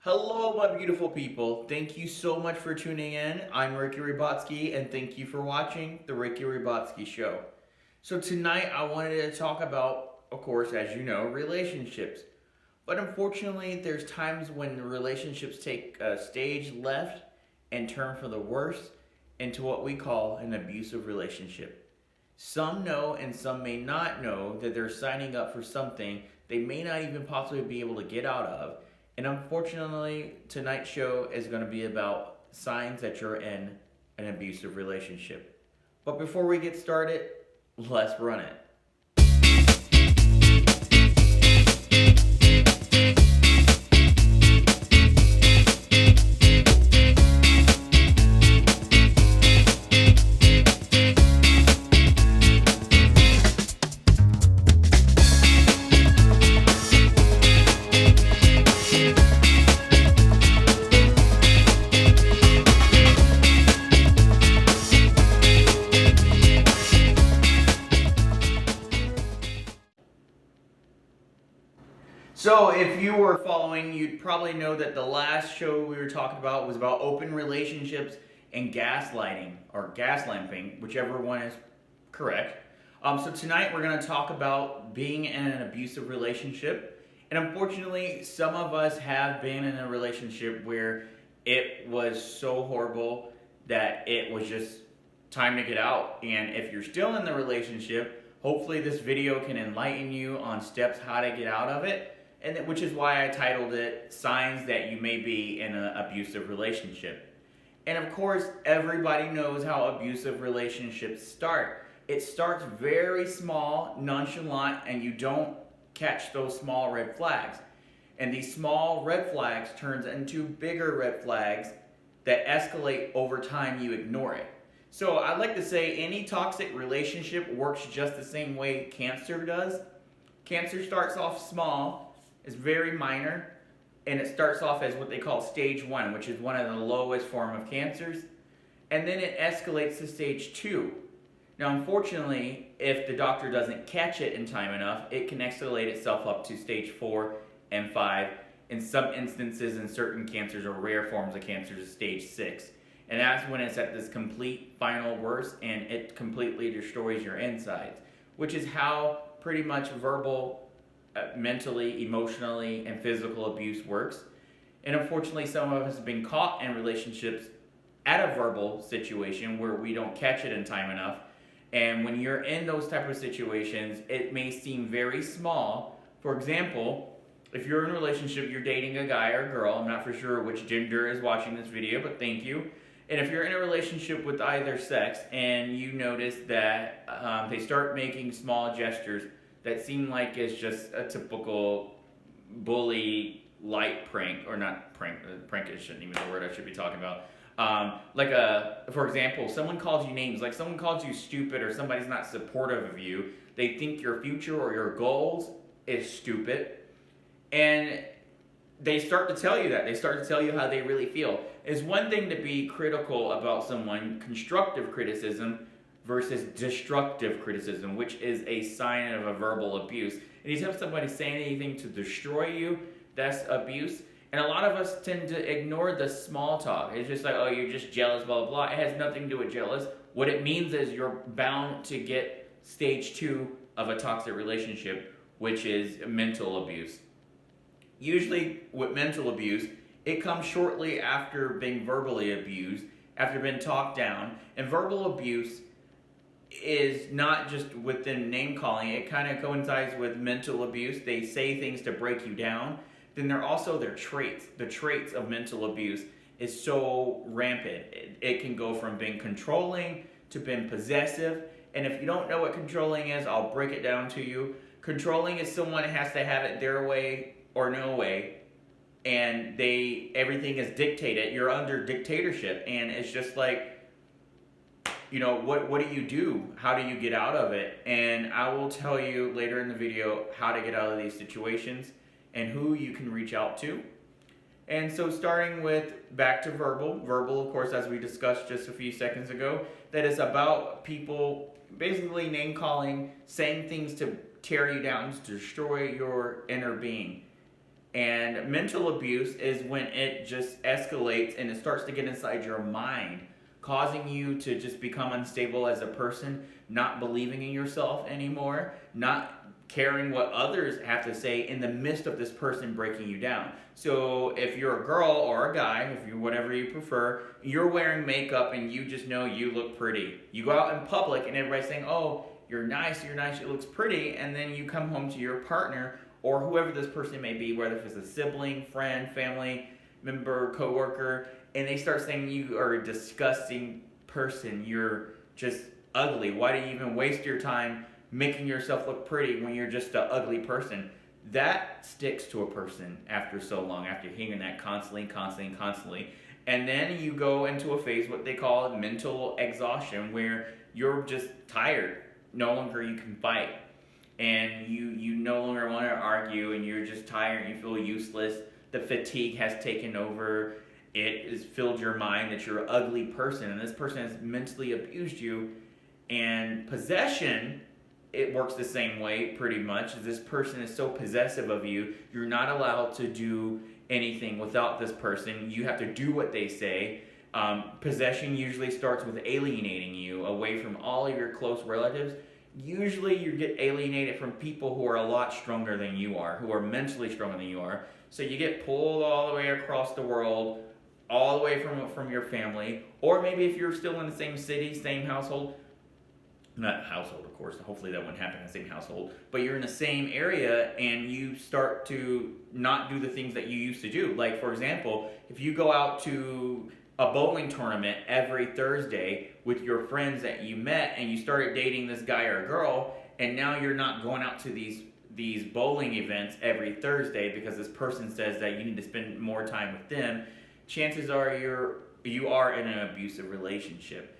Hello, my beautiful people. Thank you so much for tuning in. I'm Ricky Rybotsky, and thank you for watching The Ricky Rybotsky Show. So, tonight I wanted to talk about, of course, as you know, relationships. But unfortunately, there's times when the relationships take a stage left and turn for the worse into what we call an abusive relationship. Some know and some may not know that they're signing up for something they may not even possibly be able to get out of. And unfortunately, tonight's show is going to be about signs that you're in an abusive relationship. But before we get started, let's run it. So, if you were following, you'd probably know that the last show we were talking about was about open relationships and gaslighting, or gaslighting, whichever one is correct. So, tonight we're going to talk about being in an abusive relationship. And unfortunately, some of us have been in a relationship where it was so horrible that it was just time to get out. And if you're still in the relationship, hopefully this video can enlighten you on steps how to get out of it, and which is why I titled it Signs That You May Be in an Abusive Relationship. And of course, everybody knows how abusive relationships start. It starts very small, nonchalant, and you don't catch those small red flags. And these small red flags turns into bigger red flags that escalate over time you ignore it. So I'd like to say any toxic relationship works just the same way cancer does. Cancer starts off small, is very minor, and it starts off as what they call stage 1, which is one of the lowest form of cancers, and then it escalates to stage 2. Now, unfortunately, if the doctor doesn't catch it in time enough, it can escalate itself up to stage 4 and 5. In some instances, in certain cancers or rare forms of cancers, stage 6. And that's when it's at this complete final worst, and it completely destroys your insides, which is how pretty much verbal, mentally, emotionally, and physical abuse works. And unfortunately, some of us have been caught in relationships at a verbal situation where we don't catch it in time enough. And when you're in those type of situations, it may seem very small. For example, if you're in a relationship, you're dating a guy or a girl, I'm not for sure which gender is watching this video, but thank you. And if you're in a relationship with either sex and you notice that they start making small gestures that seem like it's just a typical bully light prank, or not prank, prank shouldn't even be the word I should be talking about. For example, someone calls you names, like someone calls you stupid or somebody's not supportive of you, they think your future or your goals is stupid, and they start to tell you that. They start to tell you how they really feel. It's one thing to be critical about someone, constructive criticism, versus destructive criticism, which is a sign of a verbal abuse. Anytime somebody saying anything to destroy you, that's abuse. And a lot of us tend to ignore the small talk. It's just like, oh, you're just jealous, blah, blah, blah. It has nothing to do with jealous. What it means is you're bound to get stage 2 of a toxic relationship, which is mental abuse. Usually with mental abuse, it comes shortly after being verbally abused, after being talked down. And verbal abuse is not just within name calling, it kind of coincides with mental abuse. They say things to break you down. Then they're also their traits. The traits of mental abuse is so rampant. It can go from being controlling to being possessive. And if you don't know what controlling is, I'll break it down to you. Controlling is someone that has to have it their way or no way, and everything is dictated. You're under dictatorship, and it's just like, you know, what do you do? How do you get out of it? And I will tell you later in the video how to get out of these situations and who you can reach out to. And so starting with back to verbal. Verbal, of course, as we discussed just a few seconds ago, that is about people basically name calling, saying things to tear you down, to destroy your inner being. And mental abuse is when it just escalates and it starts to get inside your mind, causing you to just become unstable as a person, not believing in yourself anymore, not caring what others have to say in the midst of this person breaking you down. So if you're a girl or a guy, if you whatever you prefer, you're wearing makeup and you just know you look pretty. You go out in public and everybody's saying, "Oh, you're nice, it looks pretty," and then you come home to your partner or whoever this person may be, whether it's a sibling, friend, family member, coworker, and they start saying you are a disgusting person, you're just ugly. Why do you even waste your time making yourself look pretty when you're just an ugly person? That sticks to a person after so long, after hearing that constantly. And then you go into a phase, what they call mental exhaustion, where you're just tired. No longer you can fight. And you no longer want to argue, and you're just tired, you feel useless. The fatigue has taken over. It has filled your mind that you're an ugly person, and this person has mentally abused you. And possession, it works the same way pretty much. This person is so possessive of you, you're not allowed to do anything without this person. You have to do what they say. Possession usually starts with alienating you away from all of your close relatives. Usually you get alienated from people who are a lot stronger than you are, who are mentally stronger than you are. So you get pulled all the way across the world, all the way from your family, or maybe if you're still in the same city, same household, not household of course, hopefully that wouldn't happen in the same household, but you're in the same area and you start to not do the things that you used to do. Like for example, if you go out to a bowling tournament every Thursday with your friends that you met and you started dating this guy or girl, and now you're not going out to these bowling events every Thursday because this person says that you need to spend more time with them, chances are you are in an abusive relationship.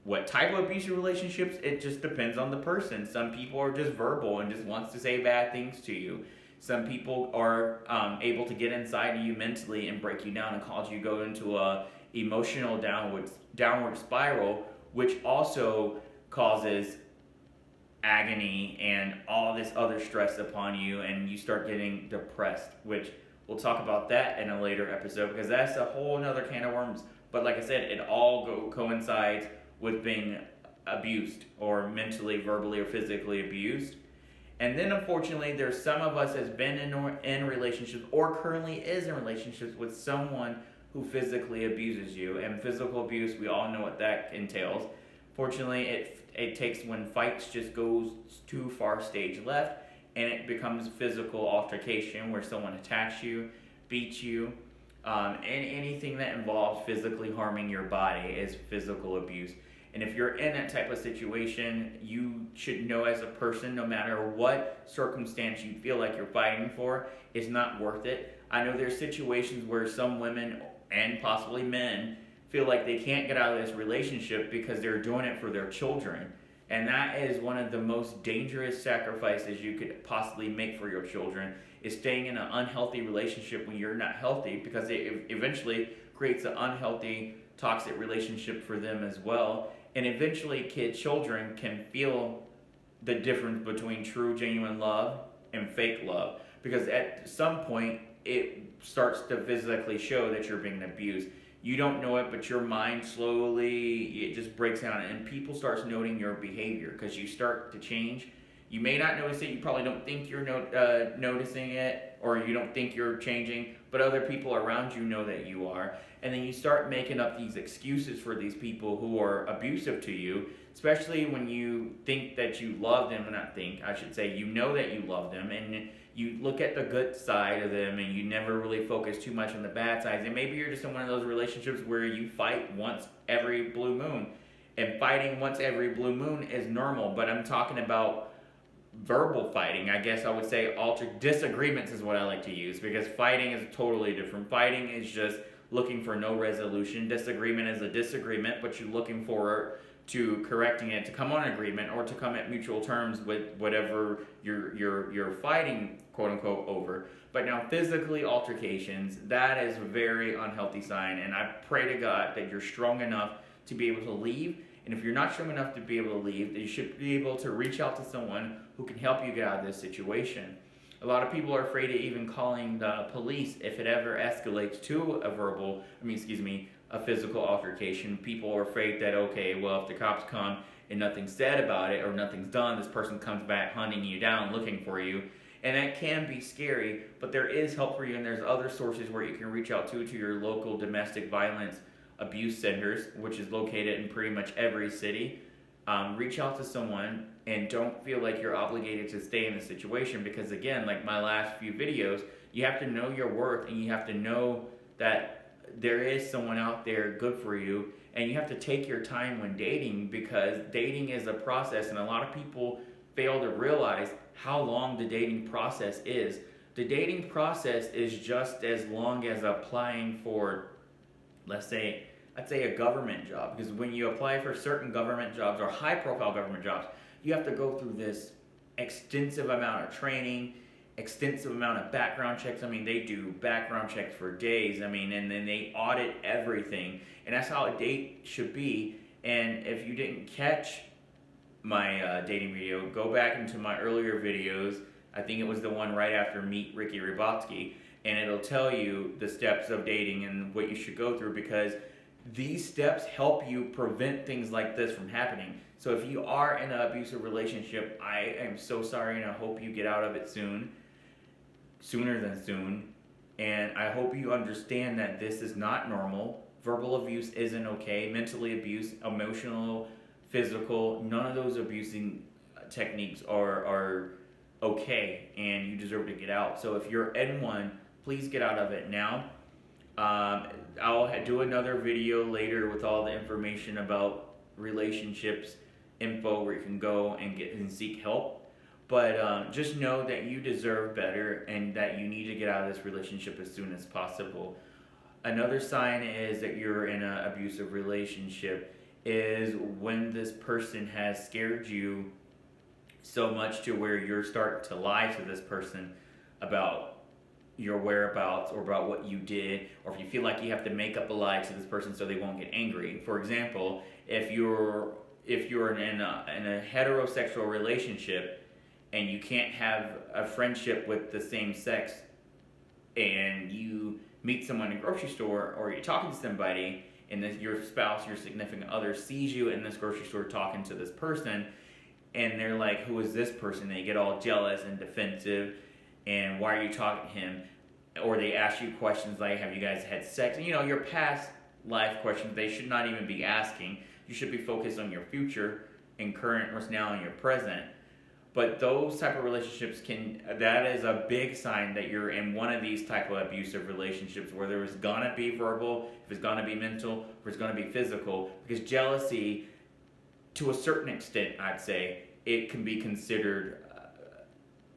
What type of abusive relationships? It just depends on the person. Some people are just verbal and just wants to say bad things to you. Some people are able to get inside of you mentally and break you down and cause you to go into a emotional downward spiral, which also causes agony and all this other stress upon you, and you start getting depressed, which we'll talk about that in a later episode because that's a whole another can of worms. But like I said, it all coincides with being abused or mentally, verbally, or physically abused. And then unfortunately, there's some of us has been in relationships or currently is in relationships with someone who physically abuses you. And physical abuse, we all know what that entails. Fortunately, it takes when fights just goes too far stage left and it becomes physical altercation where someone attacks you, beats you, and anything that involves physically harming your body is physical abuse. And if you're in that type of situation, you should know as a person, no matter what circumstance you feel like you're fighting for, it's not worth it. I know there's situations where some women and possibly men feel like they can't get out of this relationship because they're doing it for their children. And that is one of the most dangerous sacrifices you could possibly make for your children, is staying in an unhealthy relationship when you're not healthy, because it eventually creates an unhealthy, toxic relationship for them as well. And eventually children can feel the difference between true, genuine love and fake love. Because at some point, it starts to physically show that you're being abused. You don't know it, but your mind slowly, it just breaks down. And people start noting your behavior because you start to change. You may not notice it. You probably don't think you're noticing it, or you don't think you're changing, but other people around you know that you are. And then you start making up these excuses for these people who are abusive to you, especially when you think that you love them, or not think, I should say, you know that you love them, and you look at the good side of them, and you never really focus too much on the bad sides. And maybe you're just in one of those relationships where you fight once every blue moon, and fighting once every blue moon is normal, but I'm talking about verbal fighting. I guess I would say disagreements is what I like to use, because fighting is totally different. Fighting is just looking for no resolution. Disagreement is a disagreement, but you're looking forward to correcting it, to come on an agreement, or to come at mutual terms with whatever you're fighting, quote unquote, over. But now physically altercations, that is a very unhealthy sign, and I pray to God that you're strong enough to be able to leave. And if you're not strong enough to be able to leave, you should be able to reach out to someone who can help you get out of this situation. A lot of people are afraid of even calling the police if it ever escalates to a physical altercation. People are afraid that, okay, well, if the cops come and nothing's said about it or nothing's done, this person comes back hunting you down, looking for you. And that can be scary, but there is help for you, and there's other sources where you can reach out to your local domestic violence abuse centers, which is located in pretty much every city. Reach out to someone and don't feel like you're obligated to stay in the situation, because again, like my last few videos, you have to know your worth, and you have to know that there is someone out there good for you, and you have to take your time when dating, because dating is a process, and a lot of people fail to realize how long the dating process is. The dating process is just as long as applying for, I'd say a government job, because when you apply for certain government jobs or high profile government jobs, you have to go through this extensive amount of training, extensive amount of background checks. I mean, they do background checks for days. I mean, and then they audit everything. And that's how a date should be. And if you didn't catch my dating video, go back into my earlier videos. I think it was the one right after Meet Ricky Ribotsky. And it'll tell you the steps of dating and what you should go through, because these steps help you prevent things like this from happening. So if you are in an abusive relationship, I am so sorry, and I hope you get out of it sooner than soon. And I hope you understand that this is not normal. Verbal abuse isn't okay. Mentally abuse, emotional, physical, none of those abusing techniques are okay, and you deserve to get out. So if you're in one, please get out of it now. I'll do another video later with all the information about relationships info where you can go and get and seek help. But just know that you deserve better, and that you need to get out of this relationship as soon as possible. Another sign is that you're in an abusive relationship is when this person has scared you so much to where you're starting to lie to this person about your whereabouts or about what you did, or if you feel like you have to make up a lie to this person so they won't get angry. For example, if you're in a heterosexual relationship and you can't have a friendship with the same sex, and you meet someone in a grocery store or you're talking to somebody, and your spouse, your significant other, sees you in this grocery store talking to this person, and they're like, who is this person? They get all jealous and defensive, and why are you talking to him? Or they ask you questions like, have you guys had sex? And, your past life questions, they should not even be asking. You should be focused on your future and current, what's now in your present. But those type of relationships that is a big sign that you're in one of these type of abusive relationships, where there is gonna be verbal, if it's gonna be mental, or it's gonna be physical. Because jealousy, to a certain extent, I'd say, it can be considered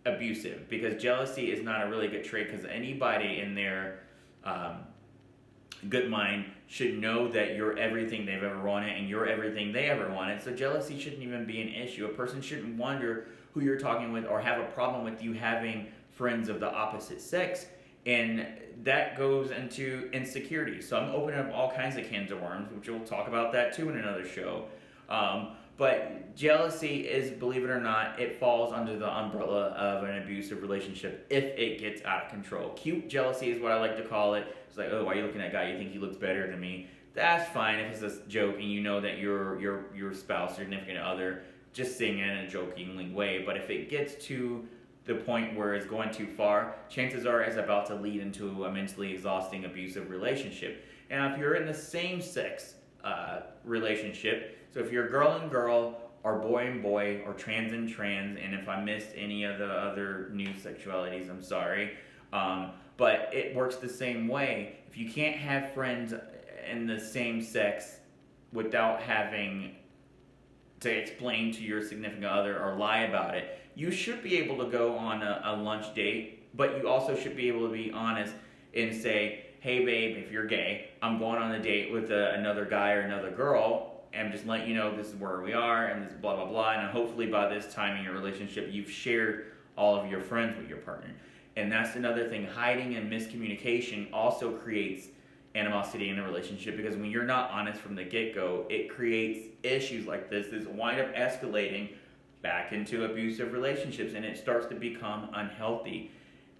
abusive, because jealousy is not a really good trait, because anybody in their good mind should know that you're everything they've ever wanted and you're everything they ever wanted. So jealousy shouldn't even be an issue. A person shouldn't wonder who you're talking with or have a problem with you having friends of the opposite sex, and that goes into insecurity. So I'm opening up all kinds of cans of worms, which we'll talk about that too in another show. But jealousy is, believe it or not, it falls under the umbrella of an abusive relationship if it gets out of control. Cute jealousy is what I like to call it. It's like, oh, why are you looking at that guy? You think he looks better than me? That's fine if it's a joke and you know that your spouse, your significant other, just saying it in a jokingly way. But if it gets to the point where it's going too far, chances are it's about to lead into a mentally exhausting abusive relationship. And if you're in the same sex relationship, so if you're girl and girl, or boy and boy, or trans and trans, and if I missed any of the other new sexualities, I'm sorry. But it works the same way. If you can't have friends in the same sex without having to explain to your significant other or lie about it, you should be able to go on a lunch date, but you also should be able to be honest and say, hey babe, if you're gay, I'm going on a date with another guy or another girl, and just let you know this is where we are, and this is blah, blah, blah, and hopefully by this time in your relationship, you've shared all of your friends with your partner. And that's another thing. Hiding and miscommunication also creates animosity in a relationship, because when you're not honest from the get-go, it creates issues like this wind up escalating back into abusive relationships, and it starts to become unhealthy.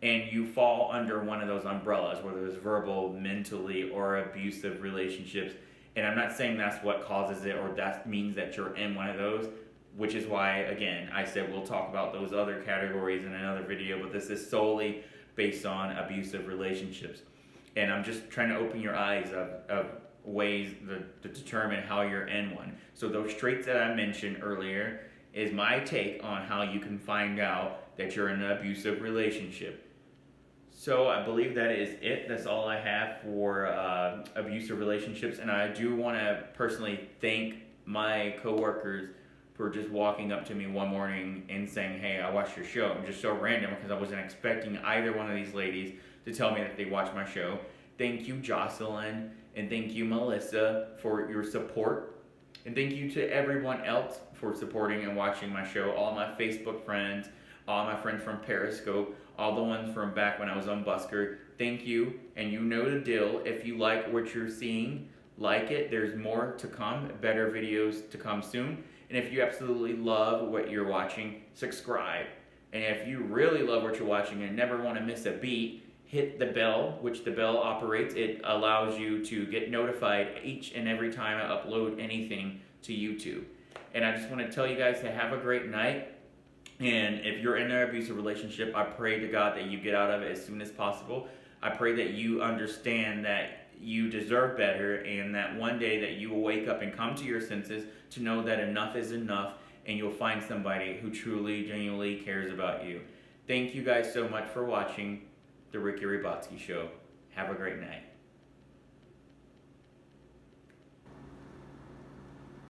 And you fall under one of those umbrellas, whether it's verbal, mentally, or abusive relationships. And I'm not saying that's what causes it or that means that you're in one of those, which is why, again, I said we'll talk about those other categories in another video, but this is solely based on abusive relationships. And I'm just trying to open your eyes of ways to determine how you're in one. So those traits that I mentioned earlier is my take on how you can find out that you're in an abusive relationship. So I believe that is it. That's all I have for abusive relationships. And I do want to personally thank my coworkers for just walking up to me one morning and saying, hey, I watched your show. Just so random because I wasn't expecting either one of these ladies to tell me that they watched my show. Thank you, Jocelyn, and thank you, Melissa, for your support. And thank you to everyone else for supporting and watching my show. All my Facebook friends, all my friends from Periscope, all the ones from back when I was on Busker. Thank you, and you know the deal. If you like what you're seeing, like it. There's more to come, better videos to come soon. And if you absolutely love what you're watching, subscribe. And if you really love what you're watching and never want to miss a beat, hit the bell, which the bell operates. It allows you to get notified each and every time I upload anything to YouTube. And I just want to tell you guys to have a great night. And if you're in an abusive relationship, I pray to God that you get out of it as soon as possible. I pray that you understand that you deserve better and that one day that you will wake up and come to your senses to know that enough is enough and you'll find somebody who truly, genuinely cares about you. Thank you guys so much for watching The Ricky Rybotsky Show. Have a great night.